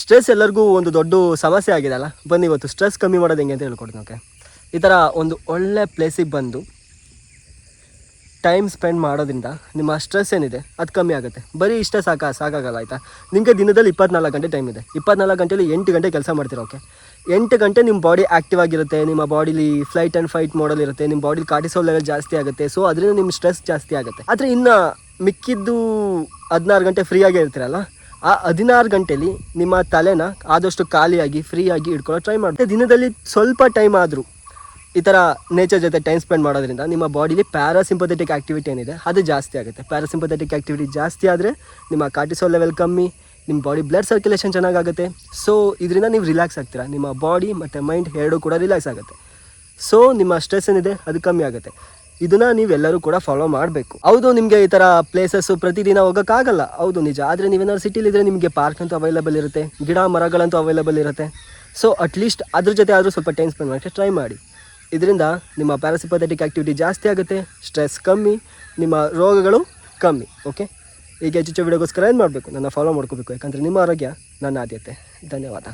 Stress ಎಲ್ಲರಿಗೂ ಒಂದು ದೊಡ್ಡ ಸಮಸ್ಯೆ ಆಗಿದೆ ಅಲ್ಲ. ಬನ್ನಿ ಇವತ್ತು ಸ್ಟ್ರೆಸ್ ಕಮ್ಮಿ ಮಾಡೋದು ಹೆಂಗೆ ಅಂತ ಹೇಳ್ಕೊಡ್ತೀನಿ. ಓಕೆ, ಈ ಥರ ಒಂದು ಒಳ್ಳೆ ಪ್ಲೇಸಿಗೆ ಬಂದು ಟೈಮ್ ಸ್ಪೆಂಡ್ ಮಾಡೋದ್ರಿಂದ ನಿಮ್ಮ ಸ್ಟ್ರೆಸ್ ಏನಿದೆ ಅದು ಕಮ್ಮಿ ಆಗುತ್ತೆ. ಬರೀ ಇಷ್ಟೇ ಸಾಕಾಗಲ್ಲ ಆಯಿತಾ. ನಿಮಗೆ ದಿನದಲ್ಲಿ 24 ಗಂಟೆ ಟೈಮ್ ಇದೆ. 24 ಗಂಟೆಯಲ್ಲಿ 8 ಗಂಟೆ ಕೆಲಸ ಮಾಡ್ತೀರಾ. ಓಕೆ, 8 ಗಂಟೆ ನಿಮ್ಮ ಬಾಡಿ ಆ್ಯಕ್ಟಿವ್ ಆಗಿರುತ್ತೆ. ನಿಮ್ಮ ಬಾಡಿಲಿ ಫ್ಲೈಟ್ ಆ್ಯಂಡ್ ಫೈಟ್ ಮೋಡಲ್ ಇರುತ್ತೆ. ನಿಮ್ಮ ಬಾಡಿಲಿ ಕಾರ್ಟಿಸೋಲ್ ಲೆವೆಲ್ ಜಾಸ್ತಿ ಆಗುತ್ತೆ. ಸೊ ಅದರಿಂದ ನಿಮ್ಮ ಸ್ಟ್ರೆಸ್ ಜಾಸ್ತಿ ಆಗುತ್ತೆ. ಆದರೆ ಇನ್ನು ಮಿಕ್ಕಿದ್ದು 16 ಗಂಟೆ ಫ್ರೀಯಾಗೇ ಇರ್ತೀರಲ್ಲ, ಆ 16 ಗಂಟೆಲಿ ನಿಮ್ಮ ತಲೆನ ಆದಷ್ಟು ಖಾಲಿಯಾಗಿ ಫ್ರೀಯಾಗಿ ಇಟ್ಕೊಳ್ಳೋ ಟ್ರೈ ಮಾಡಿ. ದಿನದಲ್ಲಿ ಸ್ವಲ್ಪ ಟೈಮ್ ಆದರೂ ಈ ಥರ ನೇಚರ್ ಜೊತೆ ಟೈಮ್ ಸ್ಪೆಂಡ್ ಮಾಡೋದ್ರಿಂದ ನಿಮ್ಮ ಬಾಡಿಲಿ ಪ್ಯಾರಾಸಿಂಪಥೆಟಿಕ್ ಆ್ಯಕ್ಟಿವಿಟಿ ಏನಿದೆ ಅದು ಜಾಸ್ತಿ ಆಗುತ್ತೆ. ಪ್ಯಾರಾಸಿಂಪಥೆಟಿಕ್ ಆ್ಯಕ್ಟಿವಿಟಿ ಜಾಸ್ತಿ ಆದರೆ ನಿಮ್ಮ ಕಾರ್ಟಿಸೋಲ್ ಲೆವೆಲ್ ಕಮ್ಮಿ, ನಿಮ್ಮ ಬಾಡಿ ಬ್ಲಡ್ ಸರ್ಕ್ಯುಲೇಷನ್ ಚೆನ್ನಾಗಾಗುತ್ತೆ. ಸೊ ಇದರಿಂದ ನೀವು ರಿಲ್ಯಾಕ್ಸ್ ಆಗ್ತೀರಾ. ನಿಮ್ಮ ಬಾಡಿ ಮತ್ತು ಮೈಂಡ್ ಎರಡೂ ಕೂಡ ರಿಲ್ಯಾಕ್ಸ್ ಆಗುತ್ತೆ. ಸೊ ನಿಮ್ಮ ಸ್ಟ್ರೆಸ್ ಏನಿದೆ ಅದು ಕಮ್ಮಿ ಆಗುತ್ತೆ. ಇದನ್ನು ನೀವೆಲ್ಲರೂ ಕೂಡ ಫಾಲೋ ಮಾಡಬೇಕು. ಹೌದು, ನಿಮಗೆ ಈ ಥರ ಪ್ಲೇಸಸ್ಸು ಪ್ರತಿದಿನ ಹೋಗೋಕ್ಕಾಗಲ್ಲ, ಹೌದು ನಿಜ. ಆದರೆ ನೀವೇನಾದ್ರು ಸಿಟಿಲಿದ್ದರೆ ನಿಮಗೆ ಪಾರ್ಕ್ ಅಂತೂ ಅವೈಲೇಬಲ್ ಇರುತ್ತೆ, ಗಿಡ ಮರಗಳಂತೂ ಅವೈಲೇಬಲ್ ಇರುತ್ತೆ. ಸೊ ಅಟ್ಲೀಸ್ಟ್ ಅದ್ರ ಜೊತೆ ಆದರೂ ಸ್ವಲ್ಪ ಟೈಮ್ ಸ್ಪೆಂಡ್ ಮಾಡೋಕ್ಕೆ ಟ್ರೈ ಮಾಡಿ. ಇದರಿಂದ ನಿಮ್ಮ ಪ್ಯಾರಾಸಿಂಪಥೆಟಿಕ್ ಆ್ಯಕ್ಟಿವಿಟಿ ಜಾಸ್ತಿ ಆಗುತ್ತೆ, ಸ್ಟ್ರೆಸ್ ಕಮ್ಮಿ, ನಿಮ್ಮ ರೋಗಗಳು ಕಮ್ಮಿ. ಓಕೆ, ಈಗ ಹೆಚ್ಚು ವಿಡಿಯೋಗೋಸ್ಕರ ಏನು ಮಾಡಬೇಕು, ನನ್ನ ಫಾಲೋ ಮಾಡ್ಕೋಬೇಕು. ಯಾಕಂದರೆ ನಿಮ್ಮ ಆರೋಗ್ಯ ನನ್ನ ಆದ್ಯತೆ. ಧನ್ಯವಾದ.